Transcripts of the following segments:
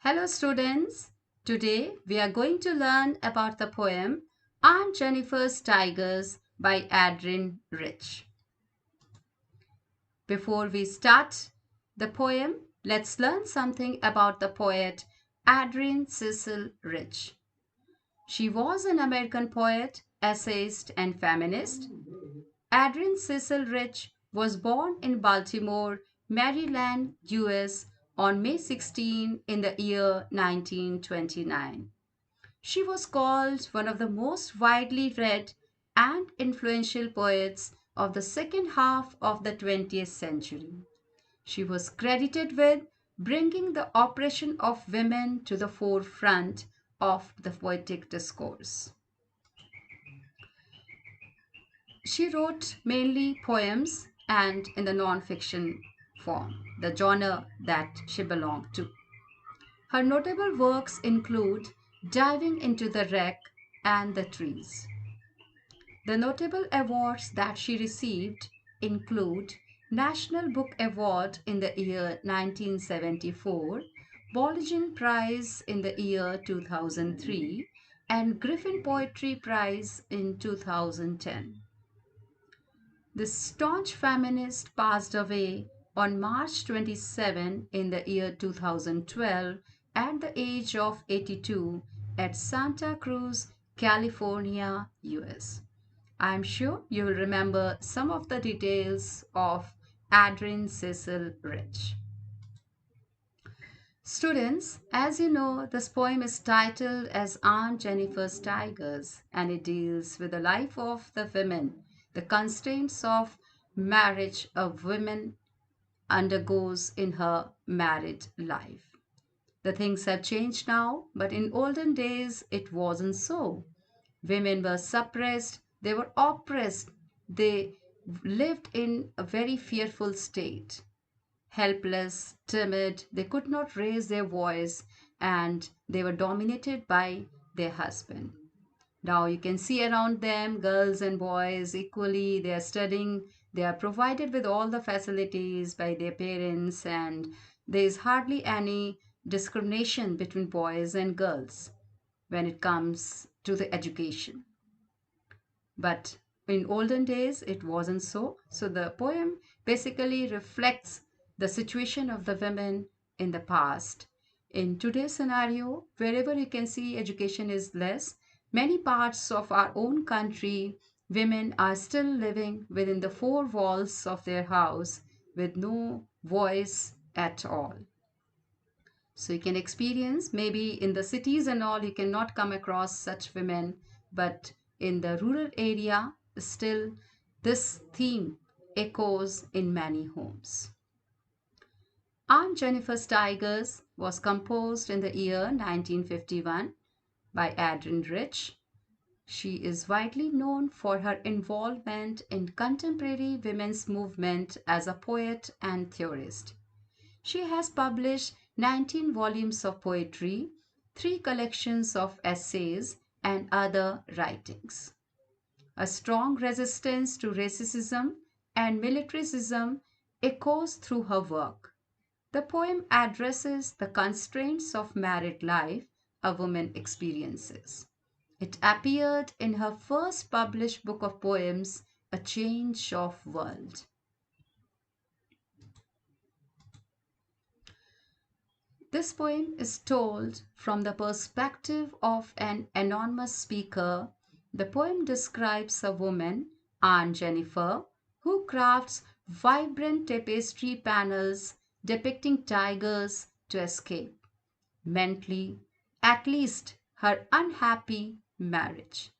Hello students. Today we are going to learn about the poem Aunt Jennifer's Tigers by Adrian Rich. Before we start the poem, let's learn something about the poet Adrian Cecil Rich. She was an American poet, essayist, and feminist. Adrian Cecil Rich was born in Baltimore, Maryland, US on May 16 in the year 1929. She was called one of the most widely read and influential poets of the second half of the 20th century. She was credited with bringing the oppression of women to the forefront of the poetic discourse. She wrote mainly poems and in the non-fiction form, the genre that she belonged to. Her notable works include Diving into the Wreck and The Trees. The notable awards that she received include National Book Award in the year 1974, Bolligen Prize in the year 2003, and Griffin Poetry Prize in 2010. This staunch feminist passed away on March 27 in the year 2012 at the age of 82 at Santa Cruz, California, US. I'm sure you will remember some of the details of Adrian Cecil Rich. Students, as you know, this poem is titled as Aunt Jennifer's Tigers and it deals with the life of the women, the constraints of marriage a woman undergoes in her married life. The things have changed now, but in olden days it wasn't so. Women were suppressed, they were oppressed, they lived in a very fearful state. Helpless, timid, they could not raise their voice, and they were dominated by their husband. Now you can see around them, girls and boys equally, they are studying, they are provided with all the facilities by their parents, and there is hardly any discrimination between boys and girls when it comes to the education. But in olden days, it wasn't so. So the poem basically reflects the situation of the women in the past. In today's scenario, wherever you can see education is less, many parts of our own country, women are still living within the four walls of their house with no voice at all. So you can experience maybe in the cities and all, you cannot come across such women, but in the rural area, still this theme echoes in many homes. Aunt Jennifer's Tigers was composed in the year 1951 by Adrian Rich. She is widely known for her involvement in contemporary women's movement as a poet and theorist. She has published 19 volumes of poetry, 3 collections of essays, and other writings. A strong resistance to racism and militarism echoes through her work. The poem addresses the constraints of married life a woman experiences. It appeared in her first published book of poems, A Change of World. This poem is told from the perspective of an anonymous speaker. The poem describes a woman, Aunt Jennifer, who crafts vibrant tapestry panels depicting tigers to escape, mentally, at least her unhappy marriage.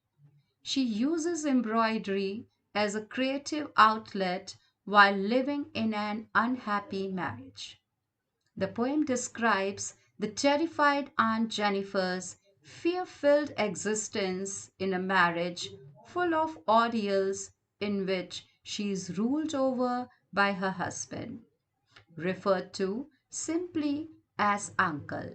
She uses embroidery as a creative outlet while living in an unhappy marriage. The poem describes the terrified Aunt Jennifer's fear-filled existence in a marriage full of ordeals in which she is ruled over by her husband, referred to simply as uncle.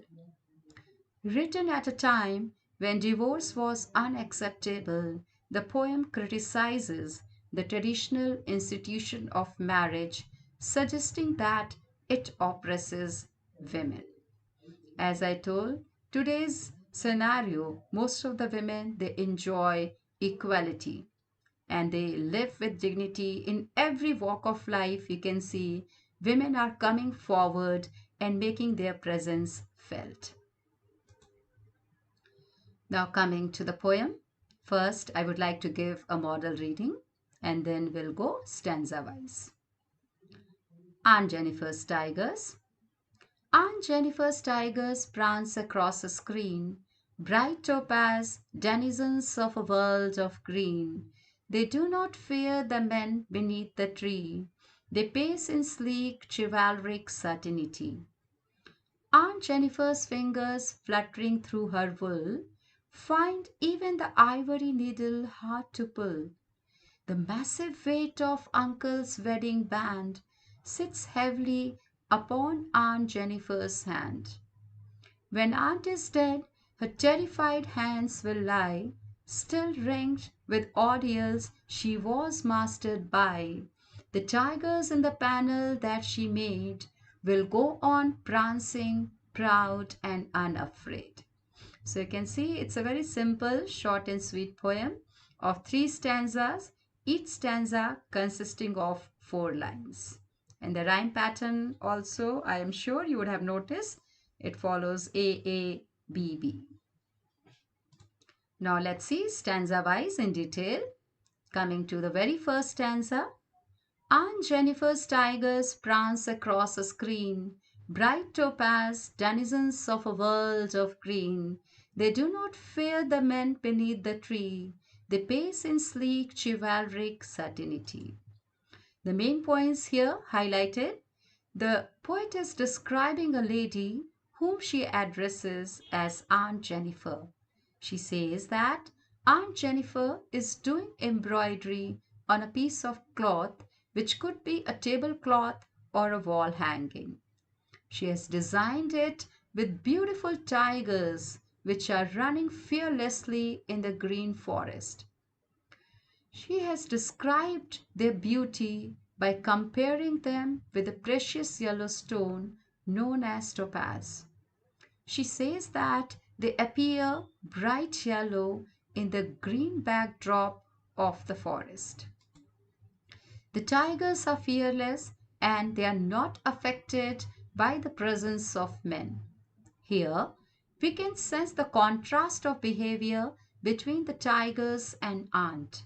Written at a time when divorce was unacceptable, the poem criticizes the traditional institution of marriage, suggesting that it oppresses women. As I told, today's scenario, most of the women they enjoy equality and they live with dignity in every walk of life. You can see women are coming forward and making their presence felt. Now, coming to the poem, first I would like to give a model reading and then we'll go stanza wise. Aunt Jennifer's Tigers. Aunt Jennifer's tigers prance across a screen, bright topaz, denizens of a world of green. They do not fear the men beneath the tree. They pace in sleek, chivalric certainty. Aunt Jennifer's fingers, fluttering through her wool, find even the ivory needle hard to pull. The massive weight of Uncle's wedding band sits heavily upon Aunt Jennifer's hand. When Aunt is dead, her terrified hands will lie, still ringed with ordeals she was mastered by. The tigers in the panel that she made will go on prancing, proud and unafraid. So you can see it's a very simple, short and sweet poem of 3 stanzas, each stanza consisting of 4 lines. And the rhyme pattern also, I am sure you would have noticed, it follows A-A-B-B. Now let's see stanza wise in detail. Coming to the very first stanza, Aunt Jennifer's tigers prance across a screen, bright topaz, denizens of a world of green. They do not fear the men beneath the tree. They pace in sleek, chivalric certainty. The main points here highlighted. The poet is describing a lady whom she addresses as Aunt Jennifer. She says that Aunt Jennifer is doing embroidery on a piece of cloth which could be a tablecloth or a wall hanging. She has designed it with beautiful tigers which are running fearlessly in the green forest. She has described their beauty by comparing them with the precious yellow stone known as topaz. She says that they appear bright yellow in the green backdrop of the forest. The tigers are fearless and they are not affected by the presence of men. Here, we can sense the contrast of behavior between the tigers and Aunt.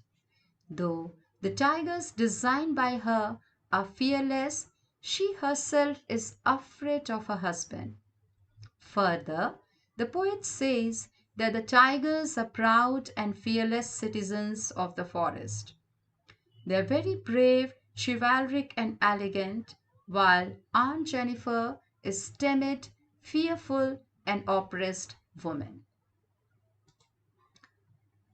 Though the tigers designed by her are fearless, she herself is afraid of her husband. Further, the poet says that the tigers are proud and fearless citizens of the forest. They are very brave, chivalric, and elegant, while Aunt Jennifer is timid, fearful, and oppressed woman.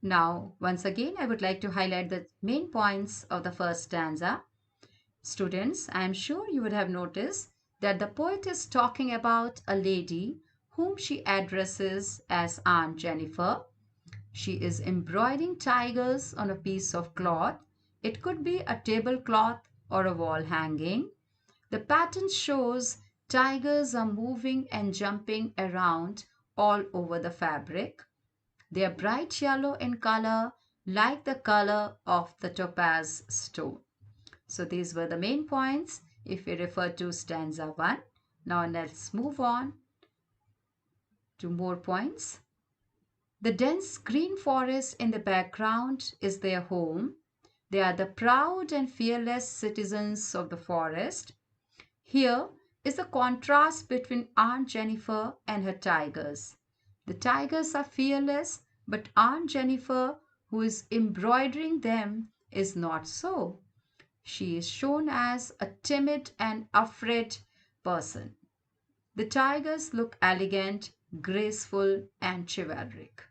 Now, once again, I would like to highlight the main points of the first stanza. Students, I am sure you would have noticed that the poet is talking about a lady whom she addresses as Aunt Jennifer. She is embroidering tigers on a piece of cloth. It could be a tablecloth or a wall hanging. The pattern shows tigers are moving and jumping around all over the fabric. They are bright yellow in color, like the color of the topaz stone. So these were the main points if we refer to stanza 1. Now let's move on to more points. The dense green forest in the background is their home. They are the proud and fearless citizens of the forest. Here is the contrast between Aunt Jennifer and her tigers. The tigers are fearless, but Aunt Jennifer, who is embroidering them, is not so. She is shown as a timid and afraid person. The tigers look elegant, graceful, and chivalric.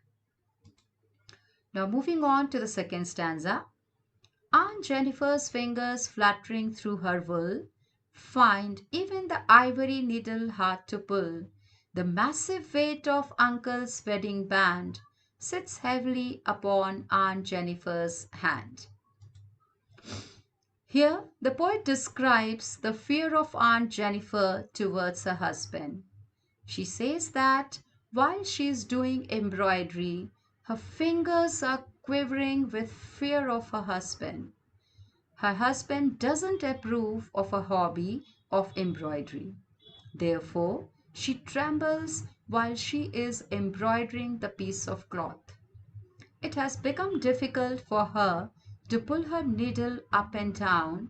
Now moving on to the second stanza. Aunt Jennifer's fingers fluttering through her wool find even the ivory needle hard to pull. The massive weight of Uncle's wedding band sits heavily upon Aunt Jennifer's hand. Here, the poet describes the fear of Aunt Jennifer towards her husband. She says that while she is doing embroidery, her fingers are quivering with fear of her husband. Her husband doesn't approve of a hobby of embroidery. Therefore, she trembles while she is embroidering the piece of cloth. It has become difficult for her to pull her needle up and down.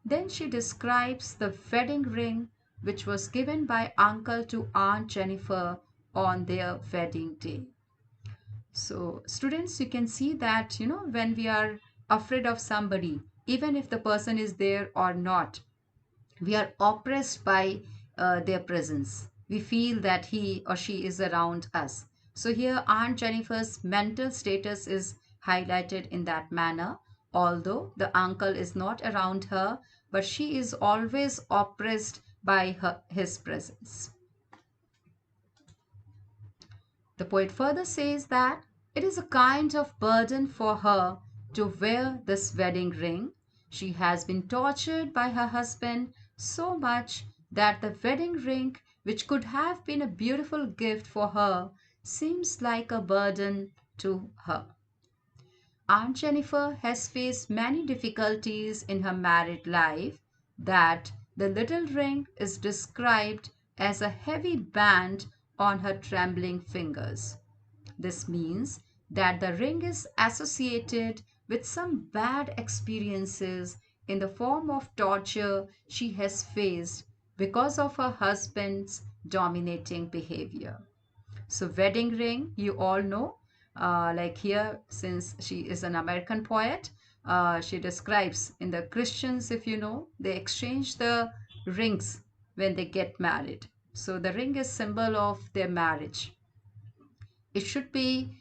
Then she describes the wedding ring which was given by uncle to Aunt Jennifer on their wedding day. So, students, you can see that, when we are afraid of somebody, even if the person is there or not, we are oppressed by their presence. We feel that he or she is around us. So here Aunt Jennifer's mental status is highlighted in that manner. Although the uncle is not around her, but she is always oppressed by his presence. The poet further says that it is a kind of burden for her to wear this wedding ring. She has been tortured by her husband so much that the wedding ring, which could have been a beautiful gift for her, seems like a burden to her. Aunt Jennifer has faced many difficulties in her married life that the little ring is described as a heavy band on her trembling fingers. This means that the ring is associated with some bad experiences in the form of torture she has faced because of her husband's dominating behavior. So, wedding ring, you all know, like here, since she is an American poet, she describes in the Christians, if you know, they exchange the rings when they get married. So, the ring is symbol of their marriage. It should be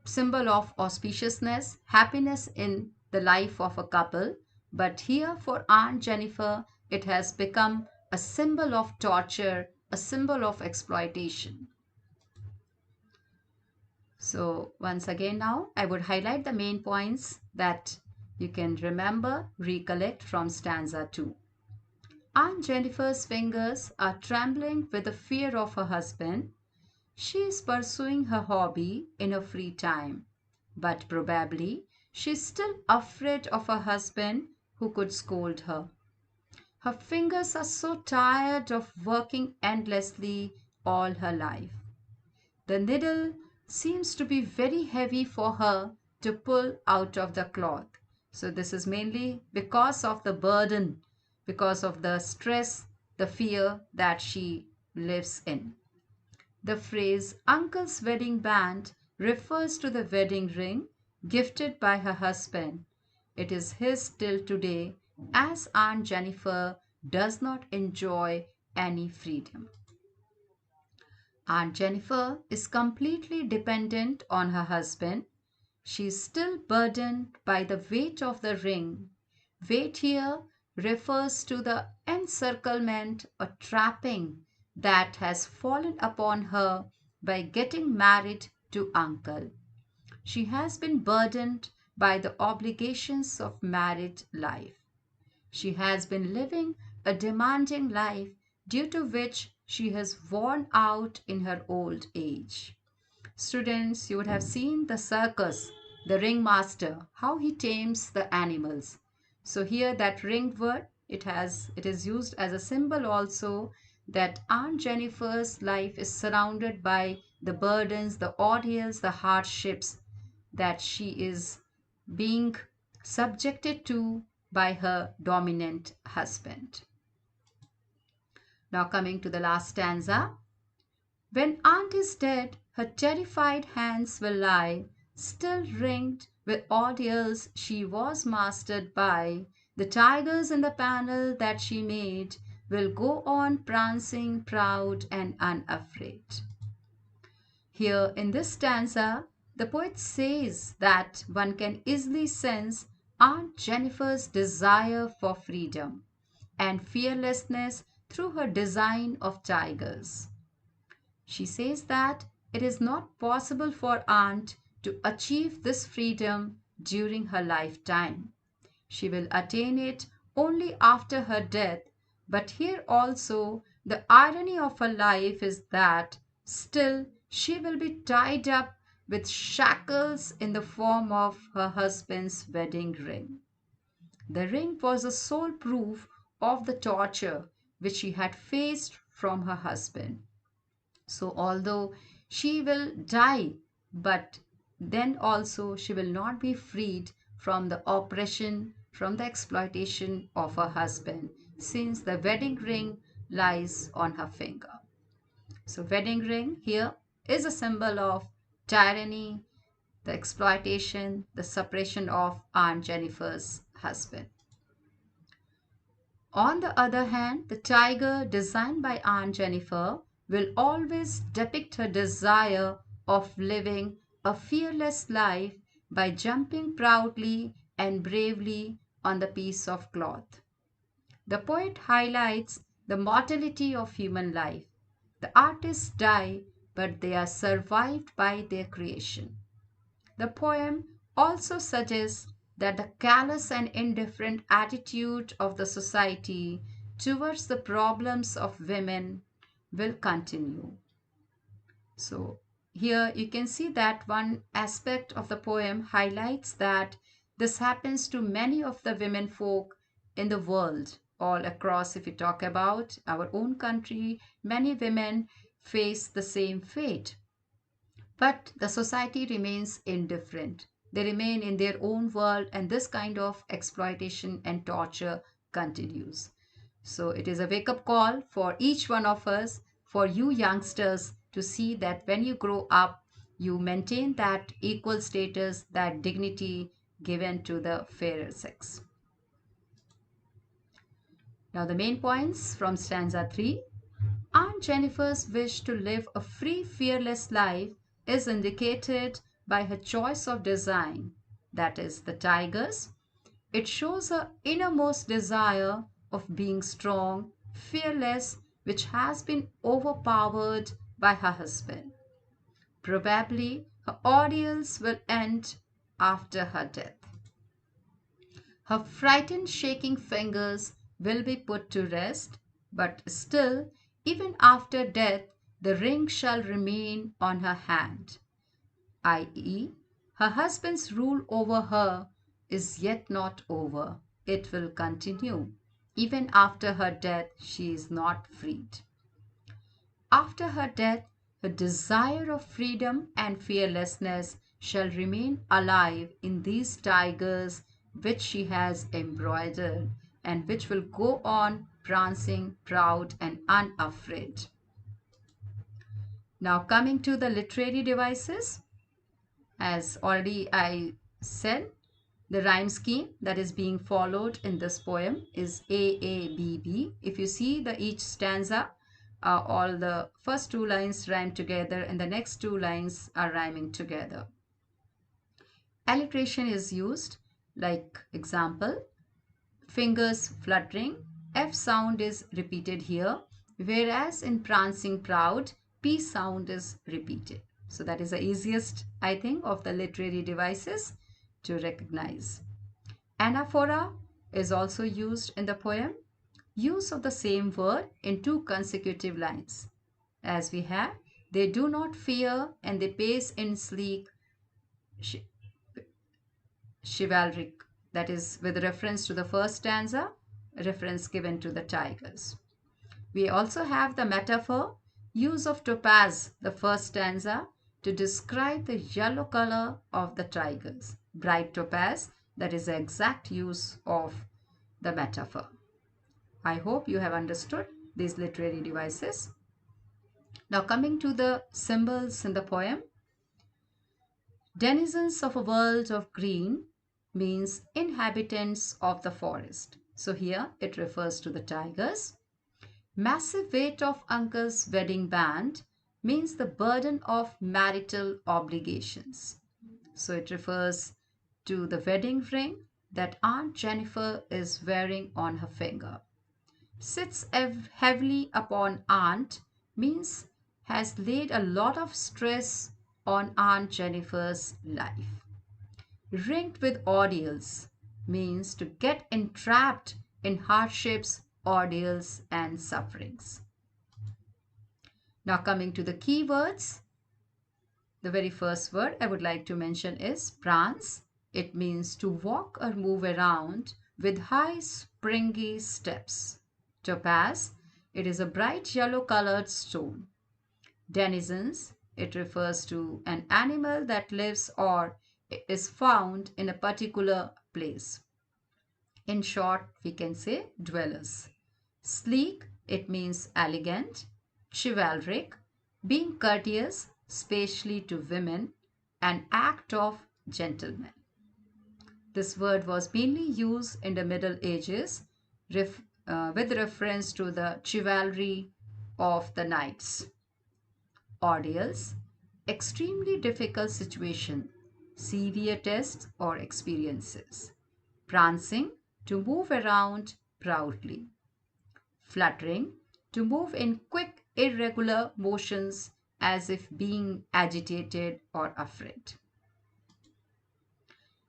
symbol of auspiciousness, happiness in the life of a couple. But here for Aunt Jennifer, it has become a symbol of torture, a symbol of exploitation. So once again now, I would highlight the main points that you can remember, recollect from stanza 2. Aunt Jennifer's fingers are trembling with the fear of her husband. She is pursuing her hobby in her free time, but probably she is still afraid of her husband who could scold her. Her fingers are so tired of working endlessly all her life. The needle seems to be very heavy for her to pull out of the cloth. So, this is mainly because of the burden, because of the stress, the fear that she lives in. The phrase uncle's wedding band refers to the wedding ring gifted by her husband. It is his till today, as Aunt Jennifer does not enjoy any freedom. Aunt Jennifer is completely dependent on her husband. She is still burdened by the weight of the ring. Weight here refers to the encirclement or trapping that has fallen upon her by getting married to uncle. She has been burdened by the obligations of married life. She has been living a demanding life due to which she has worn out in her old age. Students, you would have seen the circus, the ringmaster, how he tames the animals. So here that ring word, it is used as a symbol also that Aunt Jennifer's life is surrounded by the burdens, the ordeals, the hardships that she is being subjected to by her dominant husband. Now coming to the last stanza. When aunt is dead, her terrified hands will lie, still ringed with ordeals she was mastered by. The tigers in the panel that she made will go on prancing proud and unafraid. Here in this stanza, the poet says that one can easily sense Aunt Jennifer's desire for freedom and fearlessness through her design of tigers. She says that it is not possible for Aunt to achieve this freedom during her lifetime. She will attain it only after her death, but here also The irony of her life is that still she will be tied up with shackles in the form of her husband's wedding ring. The ring was the sole proof of the torture which she had faced from her husband. So, although she will die, but then also she will not be freed from the oppression, from the exploitation of her husband, since the wedding ring lies on her finger. So, wedding ring here is a symbol of tyranny, the exploitation, the suppression of Aunt Jennifer's husband. On the other hand, the tiger designed by Aunt Jennifer will always depict her desire of living a fearless life by jumping proudly and bravely on the piece of cloth. The poet highlights the mortality of human life. The artists die, but they are survived by their creation. The poem also suggests that the callous and indifferent attitude of the society towards the problems of women will continue. So, here you can see that one aspect of the poem highlights that this happens to many of the women folk in the world, all across. If you talk about our own country, many women face the same fate. But the society remains indifferent. They remain in their own world, and this kind of exploitation and torture continues. So, it is a wake up call for each one of us, for you youngsters, to see that when you grow up, you maintain that equal status, that dignity given to the fairer sex. Now, the main points from stanza 3. Aunt Jennifer's wish to live a free, fearless life is indicated by her choice of design, that is, the tigers. It shows her innermost desire of being strong, fearless, which has been overpowered by her husband. Probably her ordeals will end after her death. Her frightened, shaking fingers will be put to rest, but still, even after death, the ring shall remain on her hand, i.e., her husband's rule over her is yet not over. It will continue. Even after her death, she is not freed. After her death, her desire of freedom and fearlessness shall remain alive in these tigers which she has embroidered and which will go on prancing proud and unafraid. Now, coming to the literary devices, as already I said, the rhyme scheme that is being followed in this poem is AABB. If you see the each stanza, all the first two lines rhyme together and the next two lines are rhyming together. Alliteration is used, like example, fingers fluttering, F sound is repeated here, whereas in prancing proud, P sound is repeated. So that is the easiest, I think, of the literary devices to recognize. Anaphora is also used in the poem. Use of the same word in two consecutive lines. As we have, they do not fear and they pace in sleek chivalric. That is with reference to the first stanza, reference given to the tigers. We also have the metaphor, use of topaz, the first stanza, to describe the yellow color of the tigers. Bright topaz, that is the exact use of the metaphor. I hope you have understood these literary devices. Now, coming to the symbols in the poem, denizens of a world of green means inhabitants of the forest. So here it refers to the tigers. Massive weight of uncle's wedding band means the burden of marital obligations. So it refers to the wedding ring that Aunt Jennifer is wearing on her finger. Sits heavily upon Aunt means has laid a lot of stress on Aunt Jennifer's life. Ringed with ordeals means to get entrapped in hardships, ordeals, and sufferings. Now coming to the keywords, the very first word I would like to mention is prance. It means to walk or move around with high springy steps. Topaz, it is a bright yellow colored stone. Denizens, it refers to an animal that lives or is found in a particular place. In short, we can say dwellers. Sleek, it means elegant. Chivalric, being courteous, especially to women, an act of gentleman. This word was mainly used in the Middle Ages with reference to the chivalry of the knights. Ordeals, extremely difficult situation, severe tests or experiences. Prancing, to move around proudly. Fluttering, to move in quick, irregular motions as if being agitated or afraid.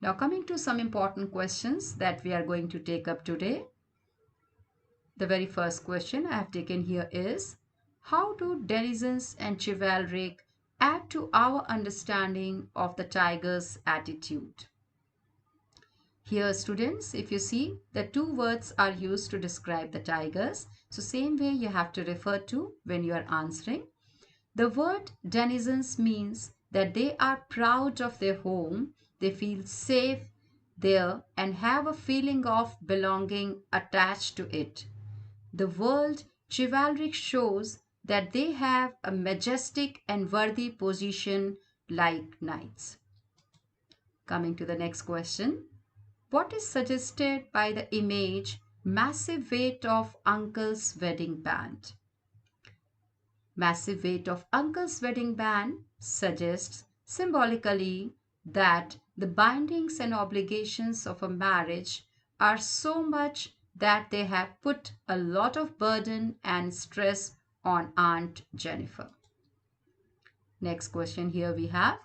Now, coming to some important questions that we are going to take up today. The very first question I have taken here is, how do denizens and chivalric add to our understanding of the tiger's attitude? Here, students, if you see, the two words are used to describe the tigers. So same way you have to refer to when you are answering. The word denizens means that they are proud of their home, they feel safe there and have a feeling of belonging attached to it. The word chivalric shows that they have a majestic and worthy position like knights. Coming to the next question. What is suggested by the image massive weight of uncle's wedding band? Massive weight of uncle's wedding band suggests symbolically that the bindings and obligations of a marriage are so much that they have put a lot of burden and stress on Aunt Jennifer. Next question here we have.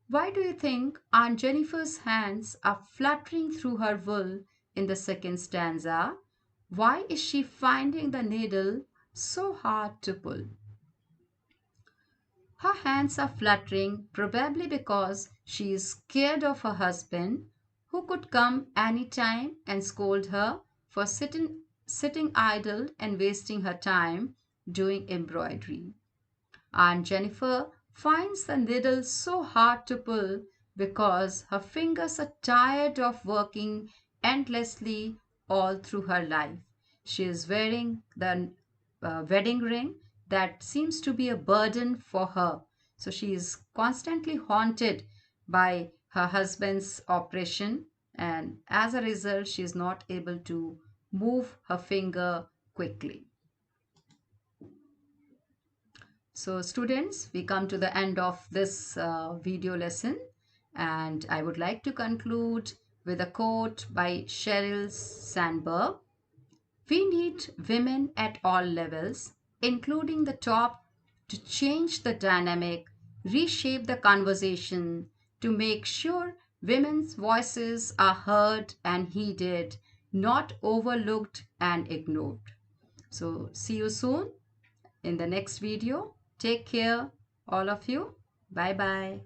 Why do you think Aunt Jennifer's hands are fluttering through her wool in the second stanza? Why is she finding the needle so hard to pull? Her hands are fluttering probably because she is scared of her husband who could come any time and scold her for sitting idle and wasting her time doing embroidery. Aunt Jennifer finds the needle so hard to pull because her fingers are tired of working endlessly all through her life. She is wearing the wedding ring that seems to be a burden for her. So she is constantly haunted by her husband's oppression, and as a result, she is not able to move her finger quickly. So students, we come to the end of this video lesson, and I would like to conclude with a quote by Sheryl Sandberg. We need women at all levels, including the top, to change the dynamic, reshape the conversation, to make sure women's voices are heard and heeded, not overlooked and ignored. So see you soon in the next video. Take care, all of you. Bye bye.